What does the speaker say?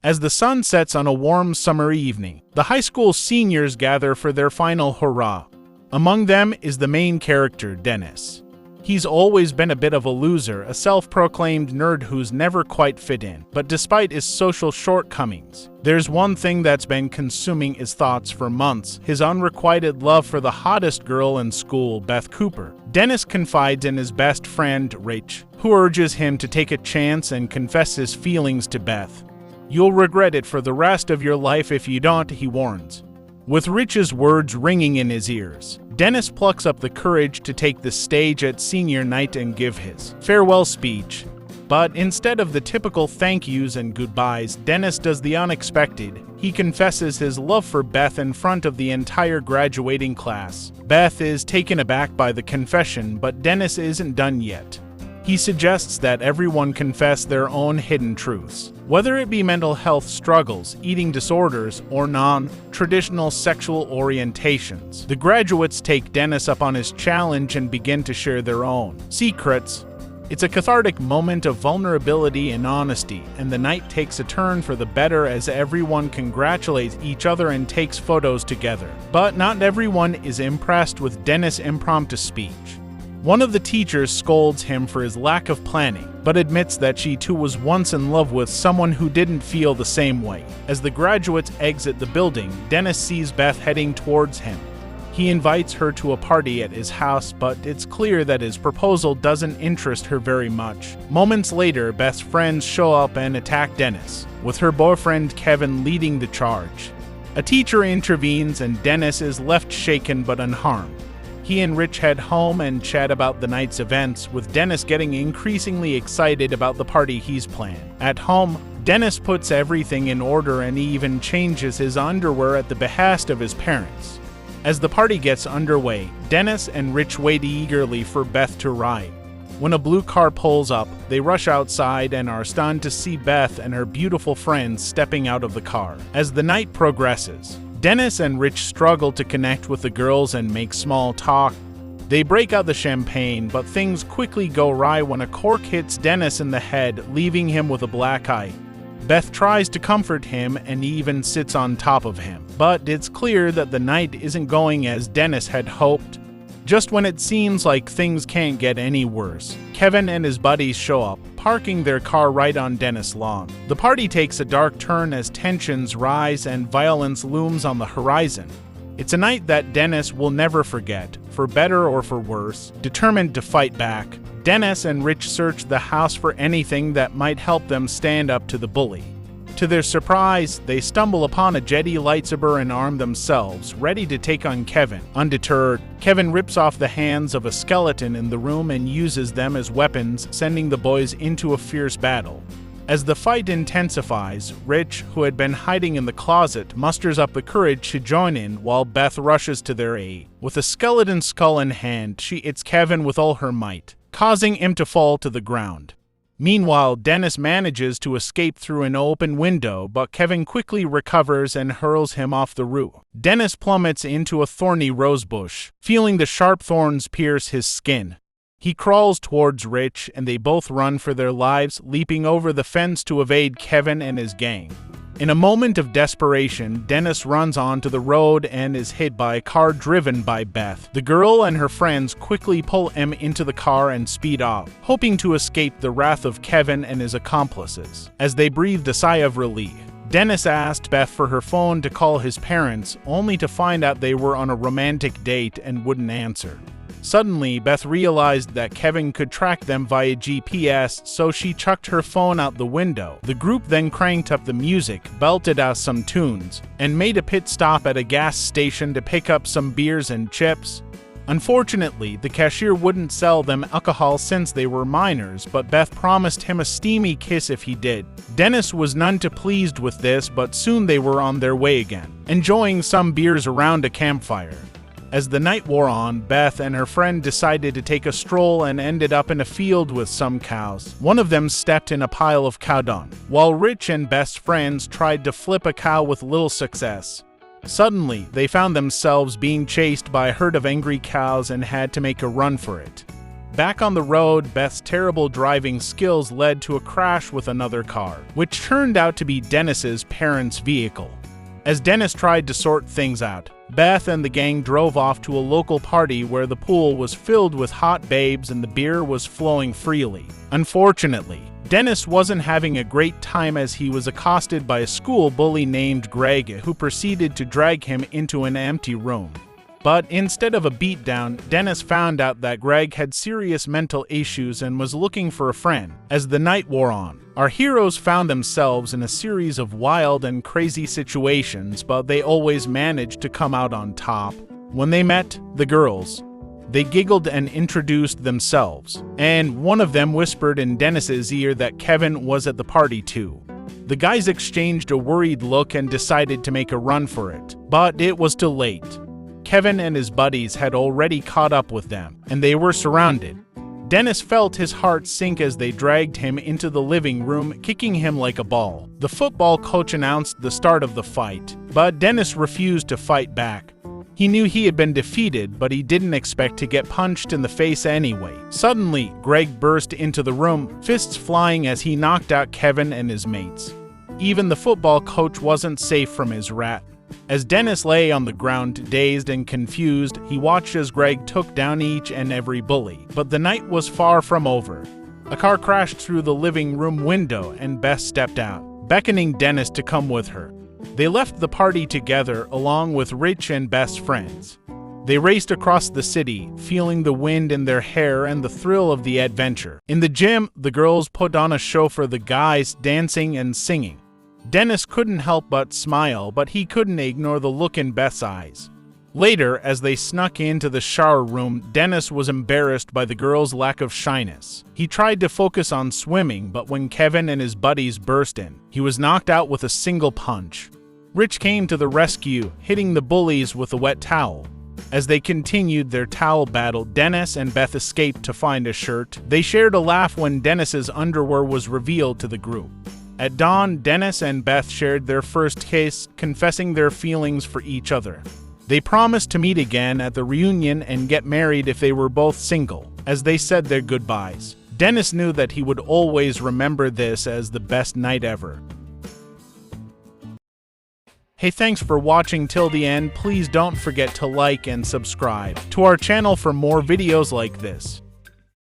As the sun sets on a warm summer evening, the high school seniors gather for their final hurrah. Among them is the main character, Dennis. He's always been a bit of a loser, a self-proclaimed nerd who's never quite fit in. But despite his social shortcomings, there's one thing that's been consuming his thoughts for months: his unrequited love for the hottest girl in school, Beth Cooper. Dennis confides in his best friend, Rich, who urges him to take a chance and confess his feelings to Beth. "You'll regret it for the rest of your life if you don't," he warns. With Rich's words ringing in his ears, Dennis plucks up the courage to take the stage at senior night and give his farewell speech. But instead of the typical thank yous and goodbyes, Dennis does the unexpected. He confesses his love for Beth in front of the entire graduating class. Beth is taken aback by the confession, but Dennis isn't done yet. He suggests that everyone confess their own hidden truths, whether it be mental health struggles, eating disorders, or non-traditional sexual orientations. The graduates take Dennis up on his challenge and begin to share their own secrets. It's a cathartic moment of vulnerability and honesty, and the night takes a turn for the better as everyone congratulates each other and takes photos together. But not everyone is impressed with Dennis' impromptu speech. One of the teachers scolds him for his lack of planning, but admits that she too was once in love with someone who didn't feel the same way. As the graduates exit the building, Dennis sees Beth heading towards him. He invites her to a party at his house, but it's clear that his proposal doesn't interest her very much. Moments later, Beth's friends show up and attack Dennis, with her boyfriend Kevin leading the charge. A teacher intervenes and Dennis is left shaken but unharmed. He and Rich head home and chat about the night's events, with Dennis getting increasingly excited about the party he's planned. At home, Dennis puts everything in order and he even changes his underwear at the behest of his parents. As the party gets underway, Dennis and Rich wait eagerly for Beth to arrive. When a blue car pulls up, they rush outside and are stunned to see Beth and her beautiful friends stepping out of the car. As the night progresses, Dennis and Rich struggle to connect with the girls and make small talk. They break out the champagne, but things quickly go awry when a cork hits Dennis in the head, leaving him with a black eye. Beth tries to comfort him and even sits on top of him, but it's clear that the night isn't going as Dennis had hoped. Just when it seems like things can't get any worse, Kevin and his buddies show up, parking their car right on Dennis' lawn. The party takes a dark turn as tensions rise and violence looms on the horizon. It's a night that Dennis will never forget, for better or for worse. Determined to fight back, Dennis and Rich search the house for anything that might help them stand up to the bully. To their surprise, they stumble upon a jetty lightsaber and arm themselves, ready to take on Kevin. Undeterred, Kevin rips off the hands of a skeleton in the room and uses them as weapons, sending the boys into a fierce battle. As the fight intensifies, Rich, who had been hiding in the closet, musters up the courage to join in while Beth rushes to their aid. With a skeleton skull in hand, she hits Kevin with all her might, causing him to fall to the ground. Meanwhile, Dennis manages to escape through an open window, but Kevin quickly recovers and hurls him off the roof. Dennis plummets into a thorny rosebush, feeling the sharp thorns pierce his skin. He crawls towards Rich, and they both run for their lives, leaping over the fence to evade Kevin and his gang. In a moment of desperation, Dennis runs onto the road and is hit by a car driven by Beth. The girl and her friends quickly pull him into the car and speed off, hoping to escape the wrath of Kevin and his accomplices. As they breathed a sigh of relief, Dennis asked Beth for her phone to call his parents, only to find out they were on a romantic date and wouldn't answer. Suddenly, Beth realized that Kevin could track them via GPS, so she chucked her phone out the window. The group then cranked up the music, belted out some tunes, and made a pit stop at a gas station to pick up some beers and chips. Unfortunately, the cashier wouldn't sell them alcohol since they were minors, but Beth promised him a steamy kiss if he did. Dennis was none too pleased with this, but soon they were on their way again, enjoying some beers around a campfire. As the night wore on, Beth and her friend decided to take a stroll and ended up in a field with some cows. One of them stepped in a pile of cow dung, while Rich and Beth's friends tried to flip a cow with little success. Suddenly, they found themselves being chased by a herd of angry cows and had to make a run for it. Back on the road, Beth's terrible driving skills led to a crash with another car, which turned out to be Dennis's parents' vehicle. As Dennis tried to sort things out, Beth and the gang drove off to a local party where the pool was filled with hot babes and the beer was flowing freely. Unfortunately, Dennis wasn't having a great time as he was accosted by a school bully named Greg who proceeded to drag him into an empty room. But instead of a beatdown, Dennis found out that Greg had serious mental issues and was looking for a friend. As the night wore on, our heroes found themselves in a series of wild and crazy situations, but they always managed to come out on top. When they met the girls, they giggled and introduced themselves, and one of them whispered in Dennis's ear that Kevin was at the party too. The guys exchanged a worried look and decided to make a run for it, but it was too late. Kevin and his buddies had already caught up with them, and they were surrounded. Dennis felt his heart sink as they dragged him into the living room, kicking him like a ball. The football coach announced the start of the fight, but Dennis refused to fight back. He knew he had been defeated, but he didn't expect to get punched in the face anyway. Suddenly, Greg burst into the room, fists flying as he knocked out Kevin and his mates. Even the football coach wasn't safe from his wrath. As Dennis lay on the ground, dazed and confused, he watched as Greg took down each and every bully. But the night was far from over. A car crashed through the living room window and Beth stepped out, beckoning Dennis to come with her. They left the party together along with Rich and Beth's friends. They raced across the city, feeling the wind in their hair and the thrill of the adventure. In the gym, the girls put on a show for the guys, dancing and singing. Dennis couldn't help but smile, but he couldn't ignore the look in Beth's eyes. Later, as they snuck into the shower room, Dennis was embarrassed by the girls' lack of shyness. He tried to focus on swimming, but when Kevin and his buddies burst in, he was knocked out with a single punch. Rich came to the rescue, hitting the bullies with a wet towel. As they continued their towel battle, Dennis and Beth escaped to find a shirt. They shared a laugh when Dennis's underwear was revealed to the group. At dawn, Dennis and Beth shared their first kiss, confessing their feelings for each other. They promised to meet again at the reunion and get married if they were both single. As they said their goodbyes, Dennis knew that he would always remember this as the best night ever. Hey, thanks for watching till the end. Please don't forget to like and subscribe to our channel for more videos like this.